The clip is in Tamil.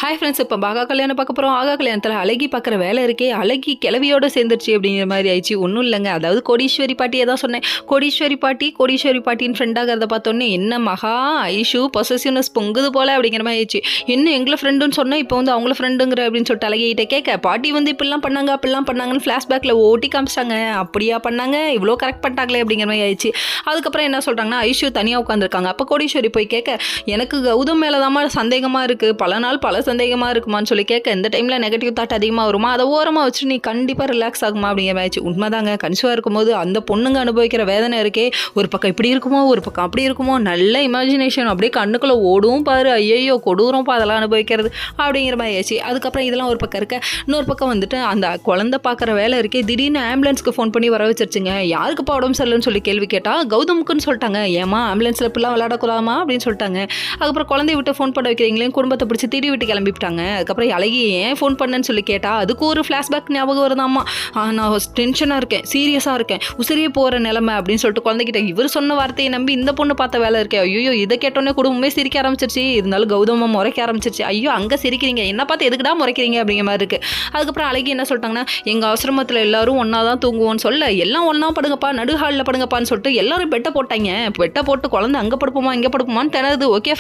ஹாய் ஃப்ரெண்ட்ஸ், இப்போ பாகா கல்யாணம் பார்க்க போகிறோம். ஆகா கல்யாணத்தில் அழகி பார்க்குற வேலை இருக்கே, அழகி கிளவியோடு சேர்ந்துருச்சு அப்படிங்கிற மாதிரி ஆயிடுச்சு. ஒன்றும் இல்லைங்க, அதாவது கோடீஸ்வரி பாட்டியை தான் சொன்னேன். கோடீஸ்வரி ஃப்ரெண்ட் ஃப்ரெண்டாகிறத பார்த்தோன்னே என்ன மகா ஐஷு பொசசிவ்னஸ் பொங்குது போல அப்படிங்கிற மாதிரி ஆயிடுச்சு. என்ன எங்களை ஃப்ரெண்டுன்னு சொன்னால் இப்போ வந்து அவங்கள ஃப்ரெண்டுங்கிற அப்படின்னு சொல்லிட்டு அழகிட்ட கேட்க, பாட்டி வந்து இப்படிலாம் பண்ணாங்க அப்படிலாம் பண்ணாங்கன்னு ஃப்ளாஷ்பேக்கில் ஓட்டி காமிச்சிட்டாங்க. அப்படியா பண்ணாங்க, இவ்வளோ கரெக்ட் பண்ணிட்டாங்களே அப்படிங்கிற மாதிரி ஆயிடுச்சு. அதுக்கப்புறம் என்ன சொல்கிறாங்கன்னா, ஐஷு தனியாக உட்காந்துருக்காங்க. அப்போ கோடீஸ்வரி போய் கேட்க, எனக்கு கௌதம் மேலே தான் சந்தேகமாக இருக்குது, பல நாள் பல சந்தேகமாக இருக்குமான்னு சொல்லி கேட்க, இந்த டைமில் நெகட்டிவ் தாட் அதிகமாக வருமா, அதை ஓரமாக வச்சு நீ கண்டிப்பாக ரிலாக்ஸ் ஆகுமா அப்படிங்கிற மாதிரி. உண்மைதாங்க, கன்சிவாக இருக்கும்போது அந்த பொண்ணுங்க அனுபவிக்கிற வேதனை இருக்கே, ஒரு பக்கம் இப்படி இருக்குமோ ஒரு பக்கம் அப்படி இருக்குமோ, நல்ல இமேஜினேஷன் அப்படியே கண்ணுக்குள்ளே ஓடும் பாரு, ஐயோ கொடூரம்ப்பா அதெல்லாம் அனுபவிக்கிறது அப்படிங்கிற மாதிரி ஆச்சு. அதுக்கப்புறம் இதெல்லாம் ஒரு பக்கம் இருக்க, இன்னொரு பக்கம் வந்துட்டு அந்த குழந்தை பார்க்குற வேலை இருக்கே, திடீர்னு ஆம்புலன்ஸ்க்கு ஃபோன் பண்ணி வர வச்சிருச்சுங்க. யாருக்குப்பா உடம்பு சரியில்லைன்னு சொல்லி கேள்வி கேட்டால் கௌதமுக்குன்னு சொல்லிட்டாங்க. ஏமா ஆம்புலன்ஸில் இப்படிலாம் விளையாடக்கூடாமா அப்படின்னு சொல்லிட்டாங்க. அதுக்கப்புறம் குழந்தைய விட்டு ஃபோன் பண்ண வைக்கிறீங்களே, குடும்பத்தை பிடிச்சி திடி விட்டு கிளம்பிவிட்டாங்க. அதுக்கப்புறம் அழகி ஏன் ஃபோன் பண்ணேன்னு சொல்லி கேட்டால் அதுக்கு ஒரு ஃப்ளாஷ்பேக் ஞாபகம் வருதாம்மா. நான் டென்ஷனாக இருக்கேன், சீரியஸாக இருக்கேன், உசிரியே போகிற நிலைமை அப்படின்னு சொல்லிட்டு குழந்தைகிட்ட இவர் சொன்ன வார்த்தையை நம்பி இந்த பொண்ணு பார்த்த வேலை இருக்கே. ஐயோ, இதை கேட்டோன்னே குடும்பமே சிரிக்க ஆரம்பிச்சிருச்சு. இருந்தாலும் கௌதமம் முறைக்க ஆரம்பிச்சிருச்சு. ஐயோ, அங்கே சிரிக்கிறீங்க, என்ன பார்த்து எதுக்குடா முறைக்கிறீங்க அப்படிங்கிற மாதிரி இருக்குது. அதுக்கப்புறம் அழகி என்ன சொல்லிட்டாங்கன்னா, எங்கள் ஆசிரமத்தில் எல்லாரும் ஒன்றா தான் தூங்குவோன்னு சொல்ல, எல்லாம் ஒன்றா படுங்கப்பா, நடுஹாலில் படுங்கப்பான்னு சொல்லிட்டு எல்லாரும் பெட்டை போட்டாங்க. பெட்டை போட்டு குழந்தை அங்கே படுப்போமா இங்கே படுப்போமான்னு திணறுது. ஓகே